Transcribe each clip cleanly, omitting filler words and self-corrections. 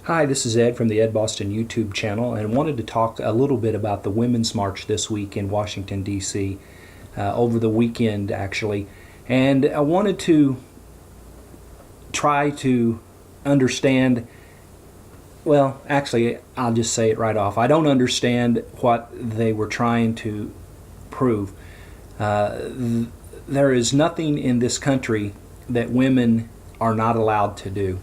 Hi, this is Ed from the Ed Boston YouTube channel, and wanted to talk a little bit about the Women's March this week in Washington, D.C., over the weekend, actually. And I wanted to try to understand, well, actually, I'll just say it right off. I don't understand what they were trying to prove. There is nothing in this country that women are not allowed to do.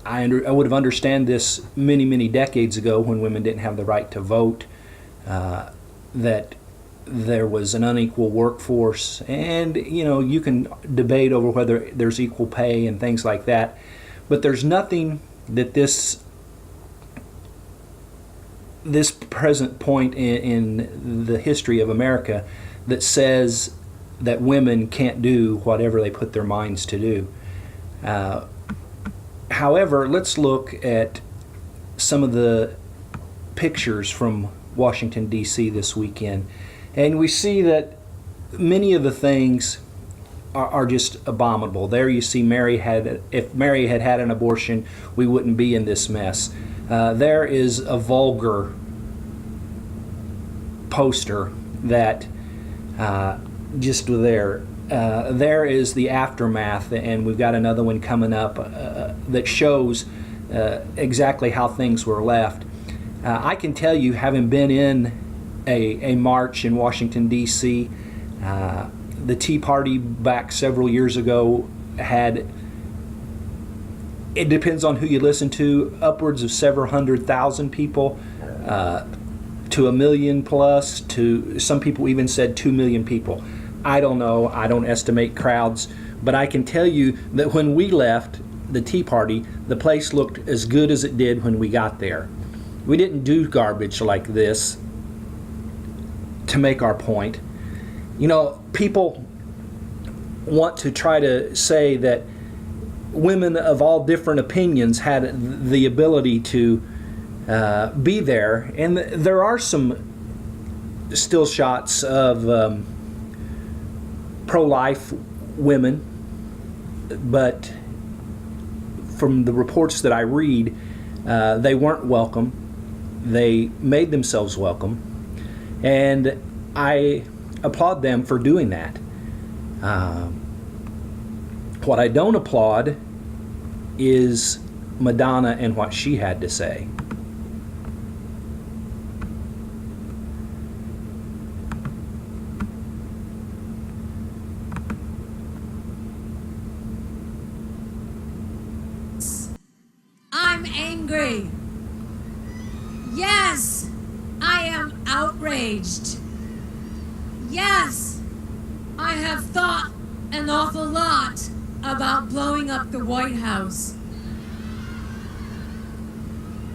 I would have understand this many, many decades ago when women didn't have the right to vote, that there was an unequal workforce, and you can debate over whether there's equal pay and things like that, but there's nothing that this present point in the history of America that says that women can't do whatever they put their minds to do. However, let's look at some of the pictures from Washington, D.C. this weekend, and we see that many of the things are just abominable. There you see if Mary had had an abortion, we wouldn't be in this mess. There is a vulgar poster that just there. There is the aftermath, and we've got another one coming up that shows exactly how things were left. I can tell you, having been in a march in Washington, D.C., the Tea Party back several years ago had, it depends on who you listen to, upwards of several 100,000 people, to 1 million plus, to some people even said 2 million people. I don't know, I don't estimate crowds, but I can tell you that when we left the Tea Party, the place looked as good as it did when we got there. We didn't do garbage like this to make our point. People want to try to say that women of all different opinions had the ability to be there, and there are some still shots of pro-life women, but from the reports that I read, they weren't welcome. They made themselves welcome, and I applaud them for doing that. What I don't applaud is Madonna and what she had to say. I'm angry. Yes, I am outraged. Yes, I have thought an awful lot about blowing up the White House.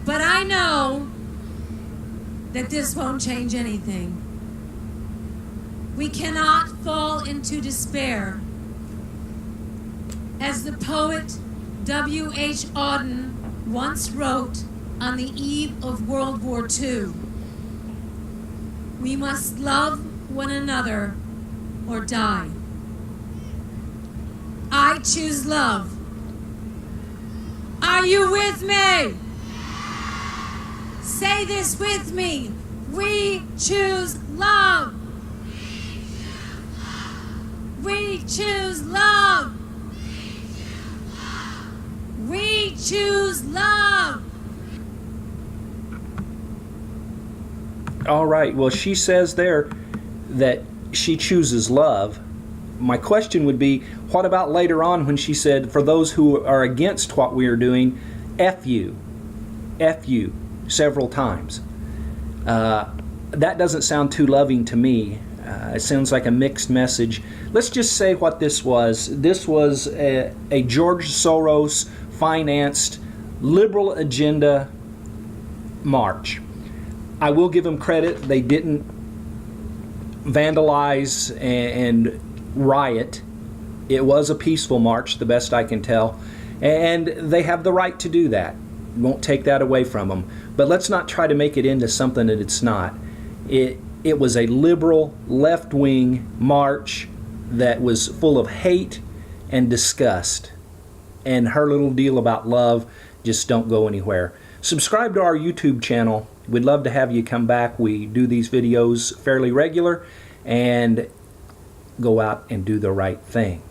But I know that this won't change anything. We cannot fall into despair. As the poet W.H. Auden once wrote on the eve of World War II, we must love one another or die. I choose love. Are you with me? Say this with me. We choose love. We choose love. We choose love. All right, well, she says there that she chooses love. My question would be, what about later on when she said, for those who are against what we are doing, F you, several times? That doesn't sound too loving to me. It sounds like a mixed message. Let's just say what this was. This was a George Soros financed liberal agenda march. I will give them credit. They didn't vandalize and riot. It was a peaceful march, the best I can tell, and they have the right to do that. Won't take that away from them. But let's not try to make it into something that it's not. It was a liberal, left-wing march that was full of hate and disgust. and her little deal about love just don't go anywhere. Subscribe to our YouTube channel. We'd love to have you come back. We do these videos fairly regular, and go out and do the right thing.